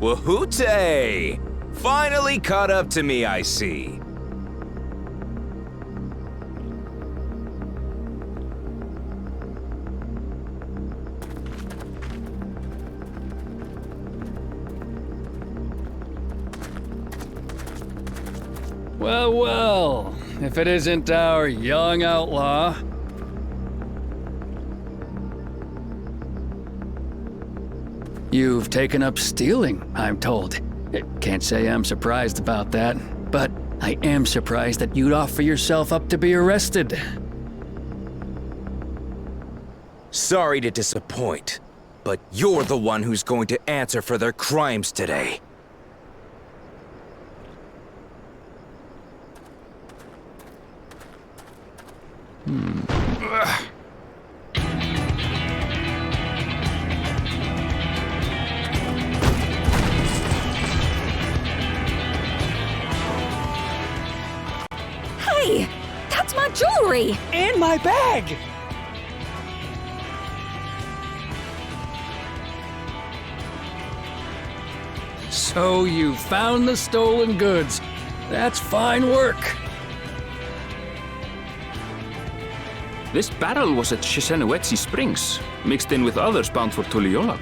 Wahoote! Finally caught up to me, I see. Well, well, if it isn't our young outlaw. You've taken up stealing, I'm told. Can't say I'm surprised about that, but I am surprised that you'd offer yourself up to be arrested. Sorry to disappoint, but you're the one who's going to answer for their crimes today. Hey, that's my jewelry! And my bag! So you found the stolen goods. That's fine work. This barrel was at Shisenuetsi Springs, mixed in with others bound for Tuliyola.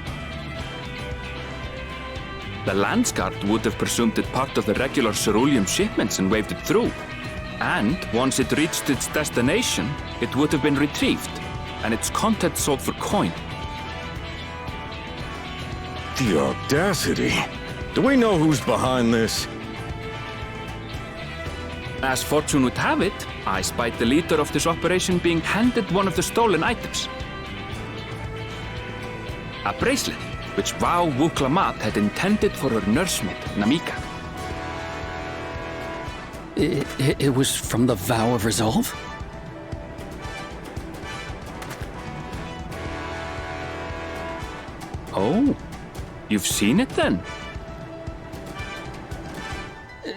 The Landsguard would have presumed it part of the regular ceruleum shipments and waved it through. And once it reached its destination, it would have been retrieved, and its contents sold for coin. The audacity. Do we know who's behind this? As fortune would have it, I spied the leader of this operation being handed one of the stolen items. A bracelet, which Vau Wuklamat had intended for her nursemaid, Namika. It was from the Vow of Resolve? Oh, you've seen it then?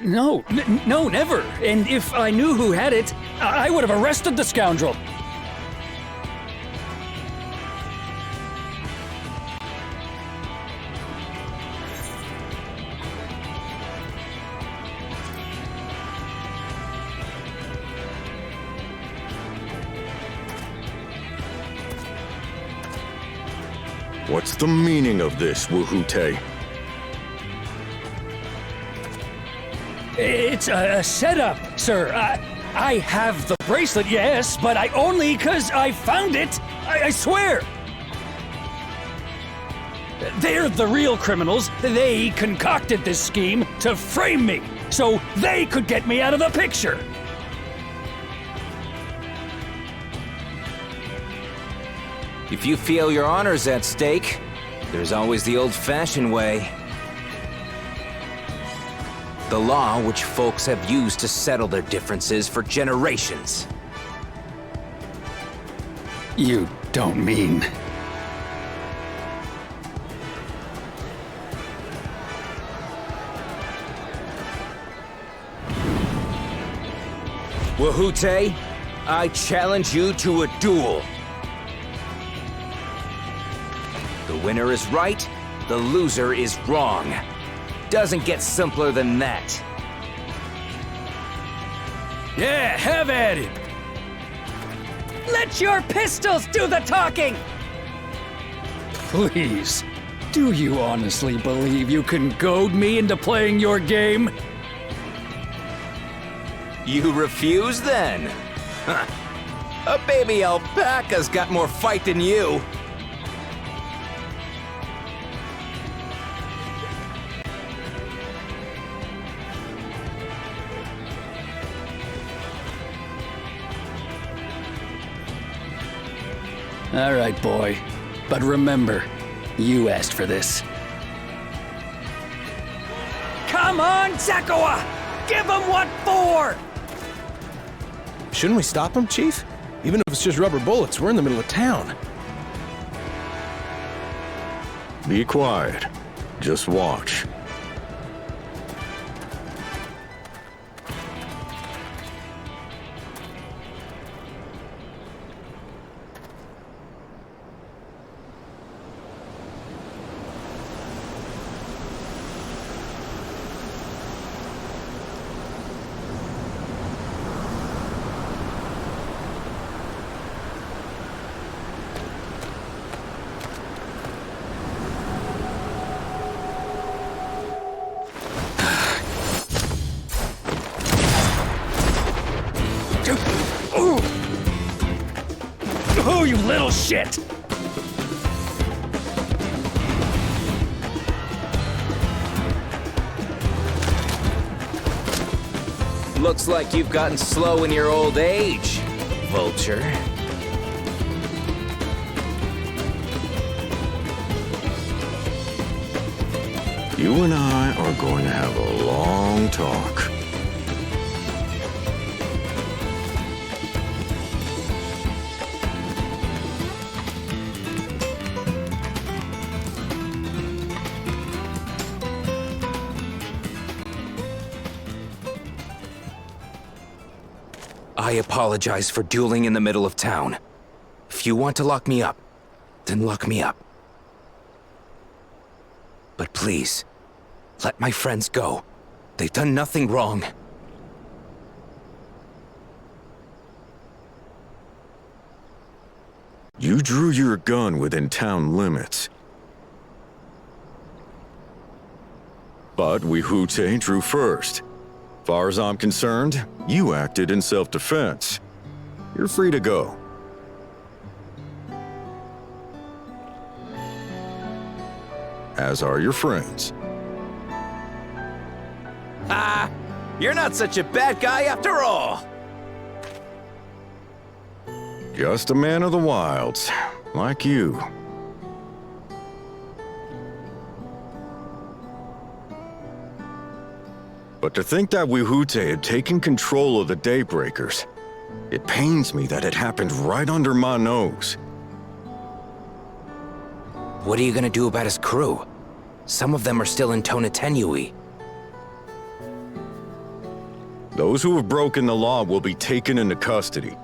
No, no, never. And if I knew who had it, I would have arrested the scoundrel. What's the meaning of this, Wahoote? It's a setup, sir. I have the bracelet, yes, but I only 'cause I found it. I swear. They're the real criminals. They concocted this scheme to frame me, so they could get me out of the picture. If you feel your honor's at stake, there's always the old-fashioned way. The law which folks have used to settle their differences for generations. You don't mean... Wahoote, I challenge you to a duel. The winner is right, the loser is wrong. Doesn't get simpler than that. Yeah, have at it. Let your pistols do the talking! Please, do you honestly believe you can goad me into playing your game? You refuse then? Huh. A baby alpaca's got more fight than you. All right, boy. But remember, you asked for this. Come on, Zekowa! Give him what for! Shouldn't we stop him, Chief? Even if it's just rubber bullets, we're in the middle of town. Be quiet. Just watch. little shit! Looks like you've gotten slow in your old age, Vulture. You and I are going to have a long talk. I apologize for dueling in the middle of town. If you want to lock me up, then lock me up. But please, let my friends go. They've done nothing wrong. You drew your gun within town limits. But Wihute drew first. Far as I'm concerned, you acted in self-defense. You're free to go. As are your friends. Ah, you're not such a bad guy after all. Just a man of the wilds, like you. But to think that Wihute had taken control of the Daybreakers, it pains me that it happened right under my nose. What are you gonna do about his crew? Some of them are still in Tonatenui. Those who have broken the law will be taken into custody.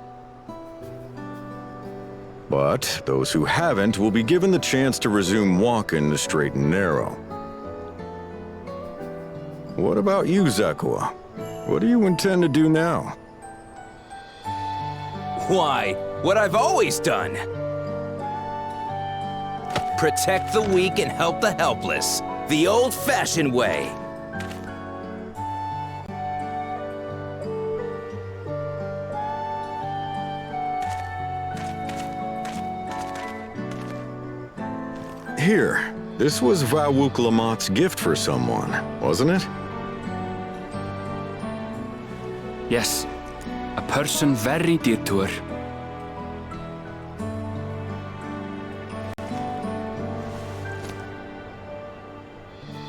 But those who haven't will be given the chance to resume walking the straight and narrow. What about you, Zekowa? What do you intend to do now? Why, what I've always done. Protect the weak and help the helpless. The old-fashioned way. Here, this was Vawuk Lamott's gift for someone, wasn't it? Yes, a person very dear to her.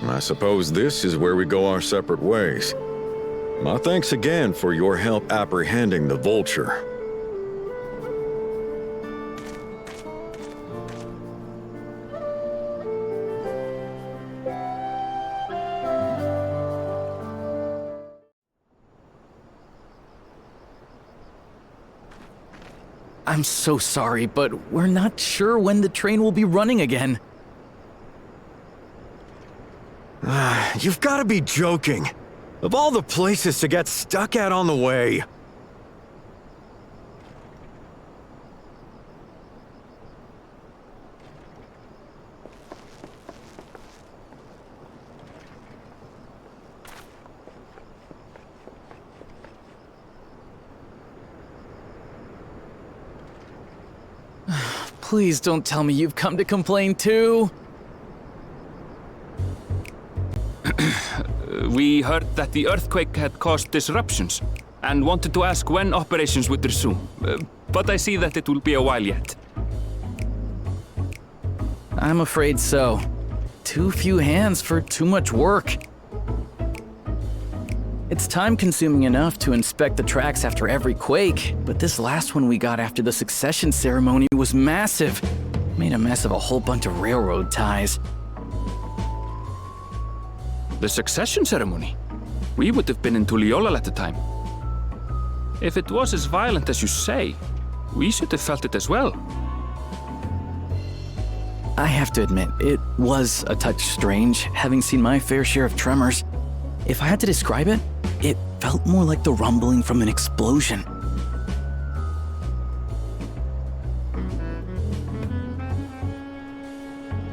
I suppose this is where we go our separate ways. My thanks again for your help apprehending the Vulture. I'm so sorry, but we're not sure when the train will be running again. You've got to be joking. Of all the places to get stuck at on the way. Please don't tell me you've come to complain too. We heard that the earthquake had caused disruptions and wanted to ask when operations would resume. But I see that it will be a while yet. I'm afraid so. Too few hands for too much work. It's time-consuming enough to inspect the tracks after every quake, but this last one we got after the succession ceremony was massive. Made a mess of a whole bunch of railroad ties. The succession ceremony? We would have been in Tuliolal at the time. If it was as violent as you say, we should have felt it as well. I have to admit, it was a touch strange, having seen my fair share of tremors. If I had to describe it, it felt more like the rumbling from an explosion.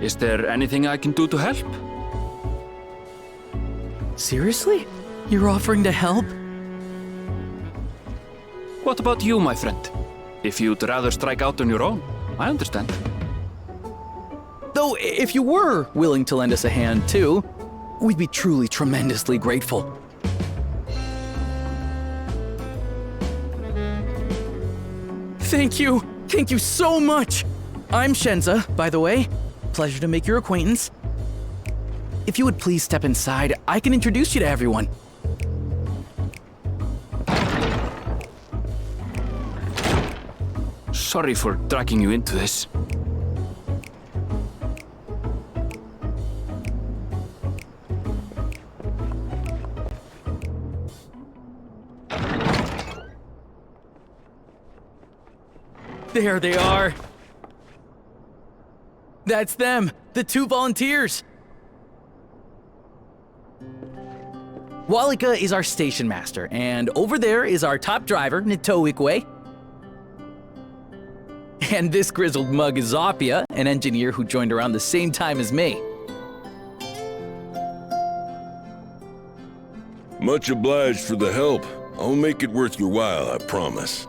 Is there anything I can do to help? Seriously? You're offering to help? What about you, my friend? If you'd rather strike out on your own? I understand. Though, if you were willing to lend us a hand too, we'd be truly tremendously grateful. Thank you. Thank you so much. I'm Shenza, by the way. Pleasure to make your acquaintance. If you would please step inside, I can introduce you to everyone. Sorry for dragging you into this. There they are. That's them, the 2 volunteers. Walika is our station master, and over there is our top driver, Nitoikwe. And this grizzled mug is Zopia, an engineer who joined around the same time as me. Much obliged for the help. I'll make it worth your while, I promise.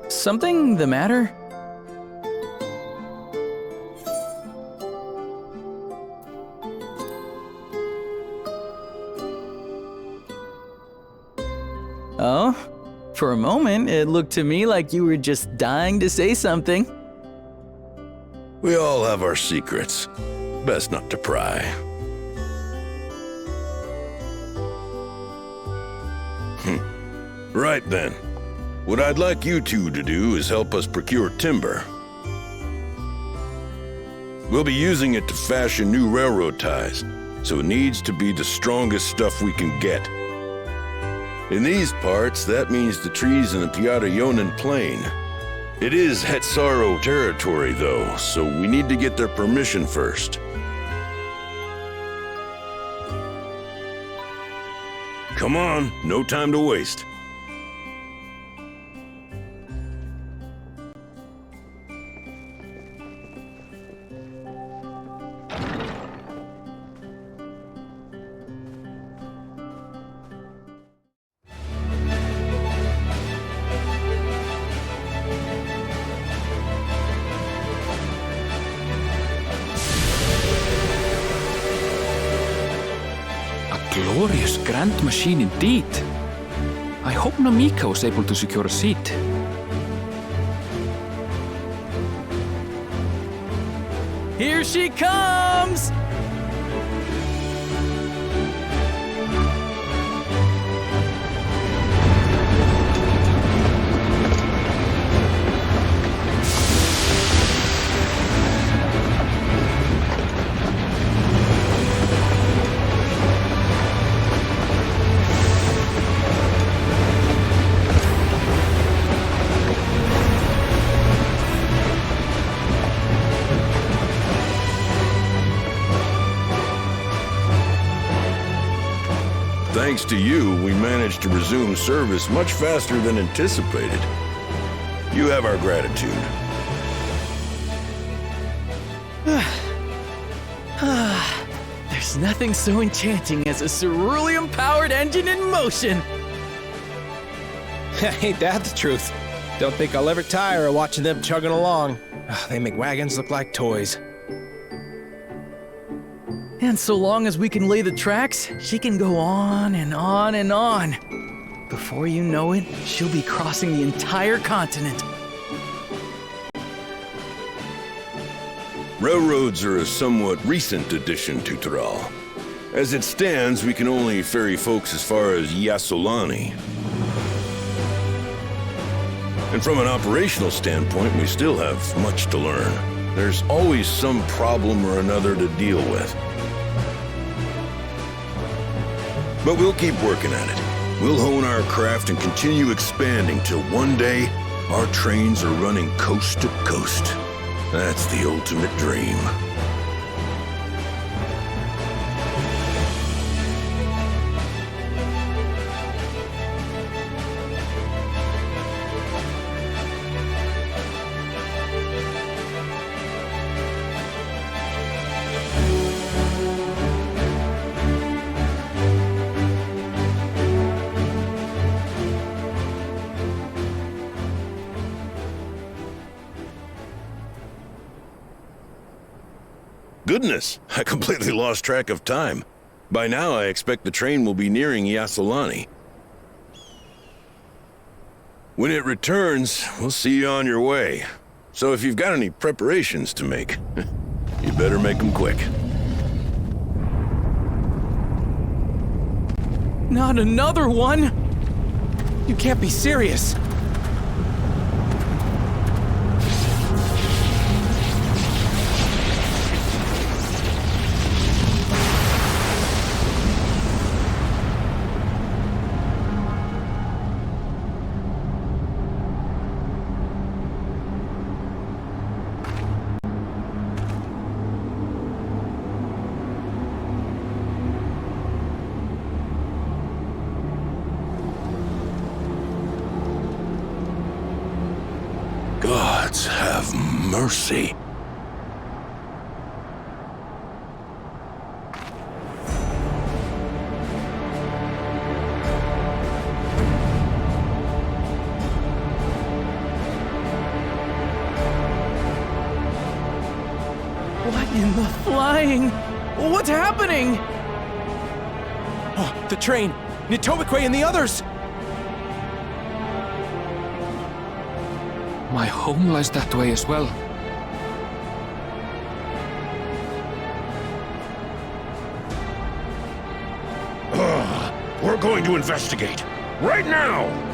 Something the matter? Oh? For a moment, it looked to me like you were just dying to say something. We all have our secrets. Best not to pry. Right then. What I'd like you two to do is help us procure timber. We'll be using it to fashion new railroad ties, so it needs to be the strongest stuff we can get. In these parts, that means the trees in the Piata-Yonan Plain. It is Hetsaro territory, though, so we need to get their permission first. Come on, no time to waste. Glorious grand machine indeed. I hope Namika was able to secure a seat. Here she comes! Thanks to you, we managed to resume service much faster than anticipated. You have our gratitude. There's nothing so enchanting as a cerulean-powered engine in motion. Ain't that the truth? Don't think I'll ever tire of watching them chugging along. They make wagons look like toys. And so long as we can lay the tracks, she can go on and on and on. Before you know it, she'll be crossing the entire continent. Railroads are a somewhat recent addition to Thrall. As it stands, we can only ferry folks as far as Yasolani. And from an operational standpoint, we still have much to learn. There's always some problem or another to deal with. But we'll keep working at it. We'll hone our craft and continue expanding till one day, our trains are running coast to coast. That's the ultimate dream. goodness, I completely lost track of time. By now, I expect the train will be nearing Yasolani. When it returns, we'll see you on your way. So if you've got any preparations to make, you better make them quick. Not another one? You can't be serious. Gods have mercy. What in the flying? What's happening? Oh, the train! Nitobekwe and the others! My home lies that way as well. We're going to investigate. Right now!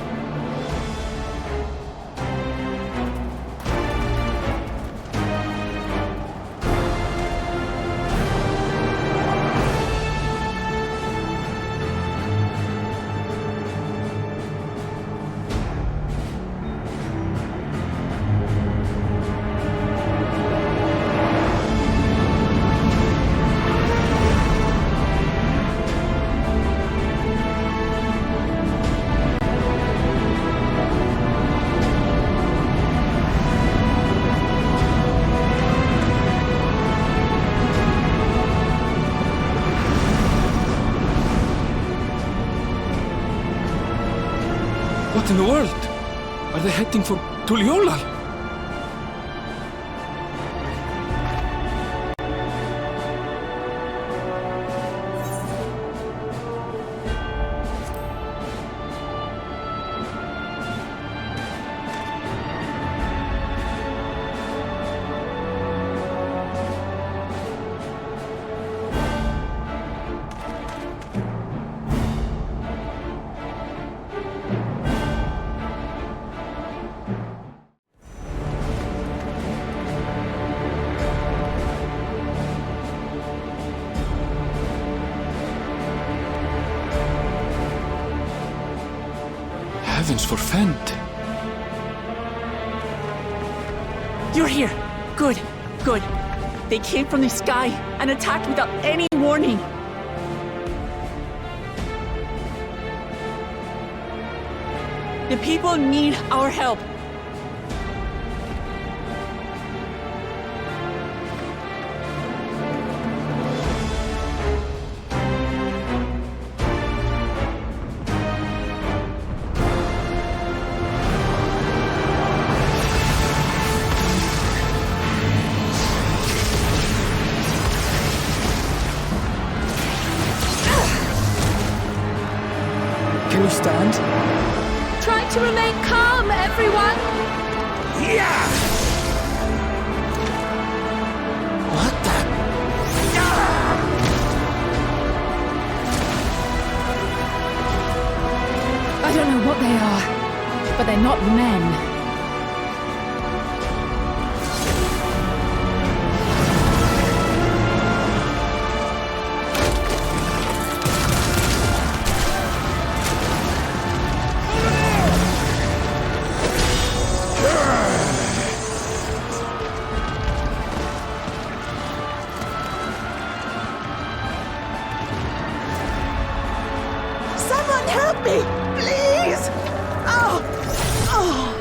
What in the world? Are they heading for Tuliolal? Heavens forfend. You're here. Good, good. They came from the sky and attacked without any warning. The people need our help. Can you stand? Try to remain calm, everyone! Yeah! What the? I don't know what they are, but they're not men. Someone help me, please! Oh! Oh!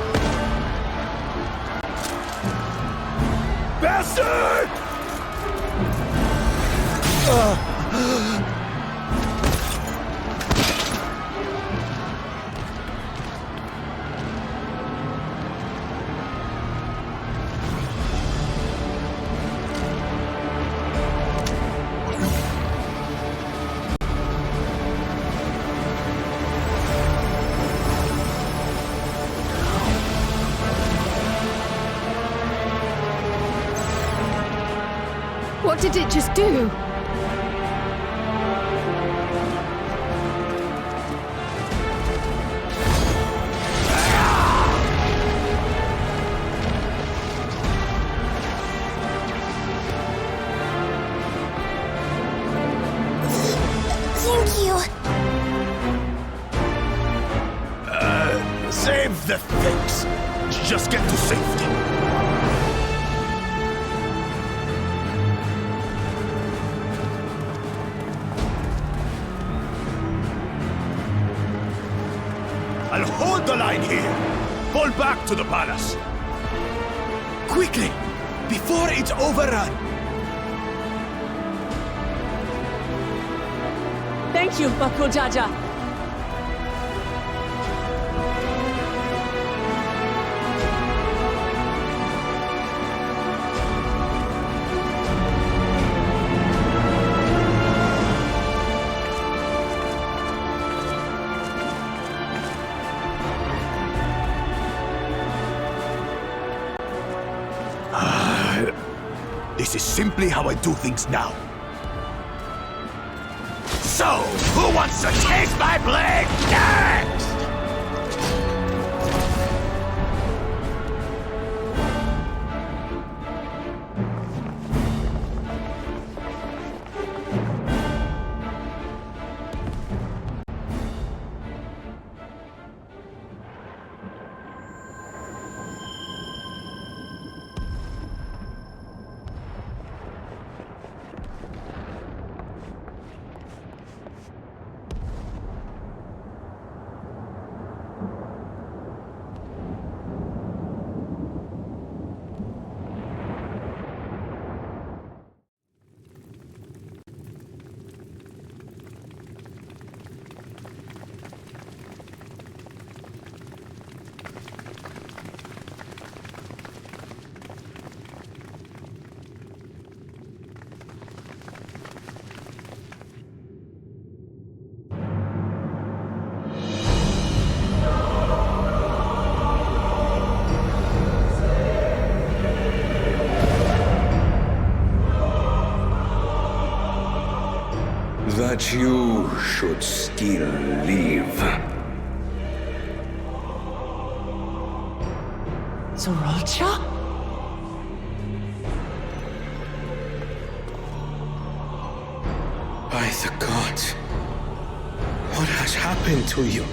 What did it just do? Thank you. Save the things. Just get to safety. I'll hold the line here. Fall back to the palace. Quickly, before it's overrun. Thank you, Bakujaja. This is simply how I do things now. So, who wants to taste my blade next? That you should still live. Sriracha? By the gods, what has happened to you?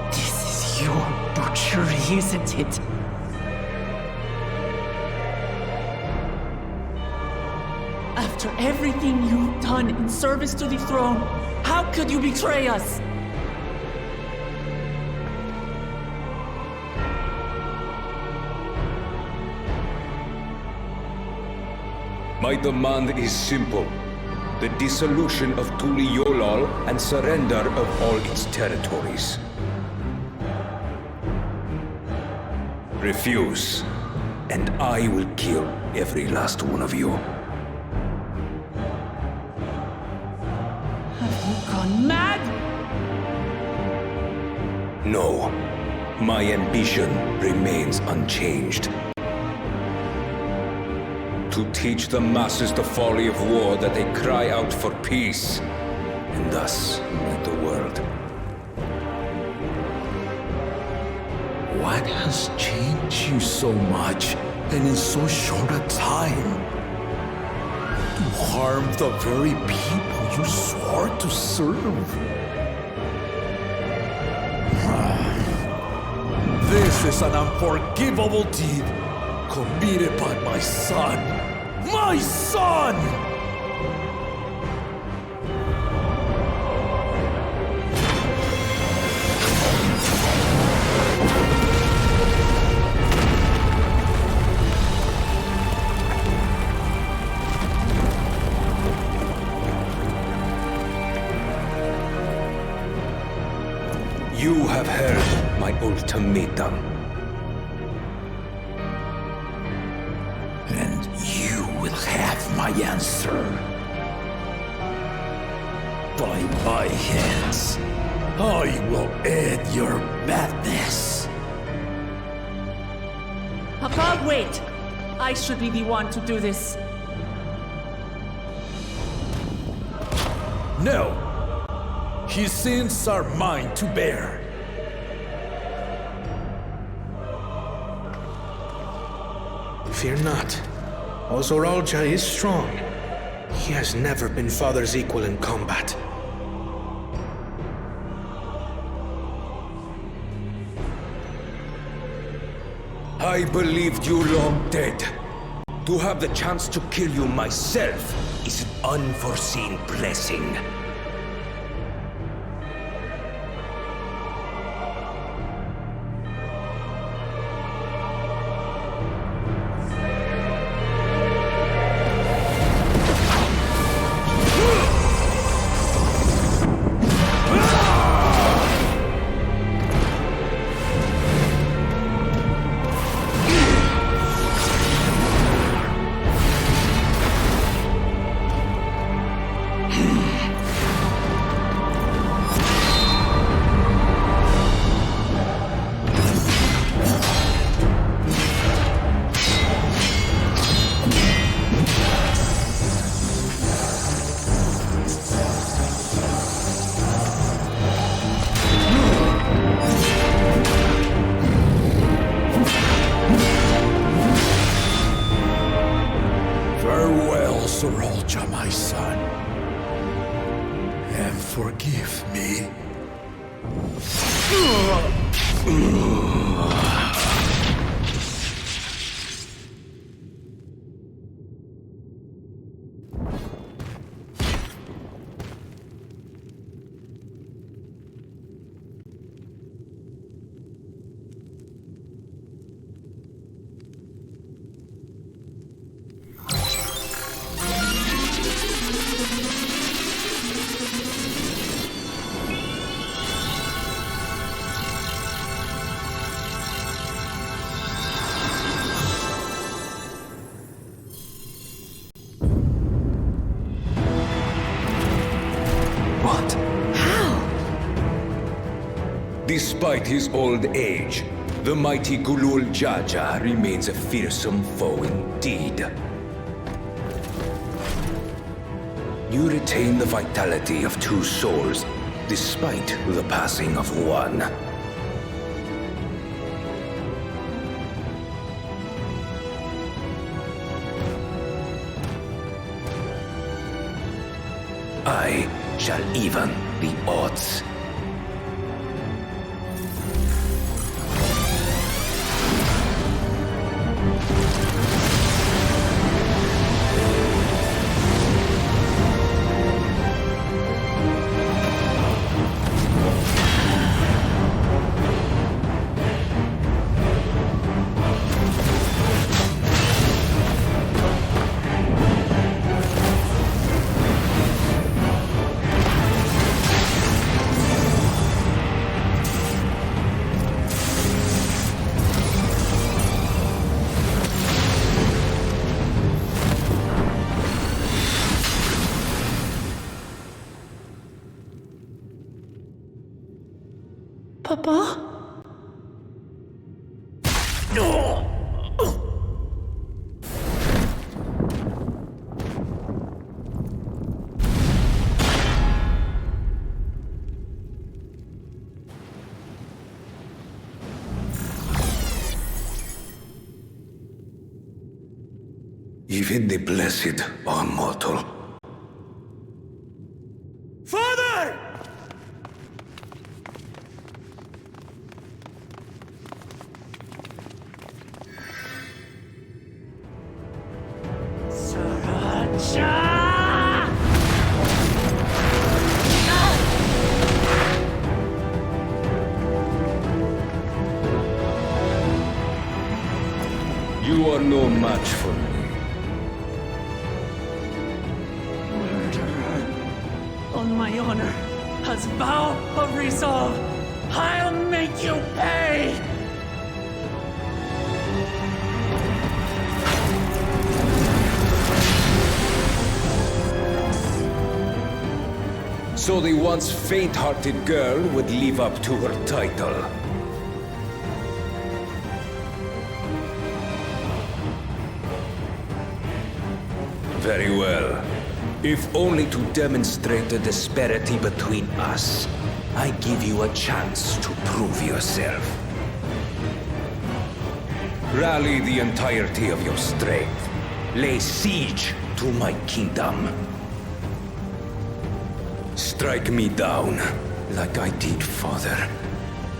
This is your butchery, isn't it? After everything you've done in service to the throne, how could you betray us? My demand is simple. The dissolution of Tuliolol and surrender of all its territories. Refuse, and I will kill every last one of you. Have you gone mad? No, my ambition remains unchanged. To teach the masses the folly of war, that they cry out for peace, and thus unite the world. What has changed you so much, and in so short a time? To harm the very people you swore to serve. This is an unforgivable deed committed by my son. My son! You have heard my ultimatum. And you will have my answer. By my hands, I will end your madness. Papa, wait! I should be the one to do this. No. His sins are mine to bear. Fear not. Ozoralja is strong. He has never been Father's equal in combat. I believed you long dead. To have the chance to kill you myself is an unforeseen blessing. Zoralja, my son, and forgive me. Despite his old age, the mighty Gulul Jaja remains a fearsome foe indeed. You retain the vitality of two souls, despite the passing of one. I shall even the odds. Papa? Even the blessed are mortal. Father! You are no match for me. Murderer. On my honor, as vow of resolve, I'll make you pay! So the once faint-hearted girl would live up to her title. Very well. If only to demonstrate the disparity between us, I give you a chance to prove yourself. Rally the entirety of your strength. Lay siege to my kingdom. Strike me down, like I did father.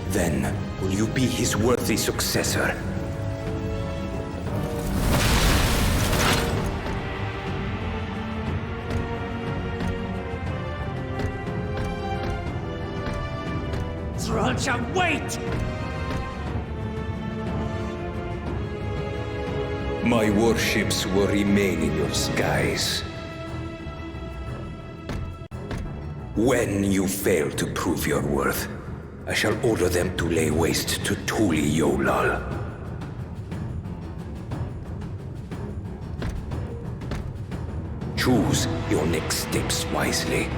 Then will you be his worthy successor? Trolcha, wait! My warships will remain in your skies. When you fail to prove your worth, I shall order them to lay waste to Tuli Yolal. Choose your next steps wisely.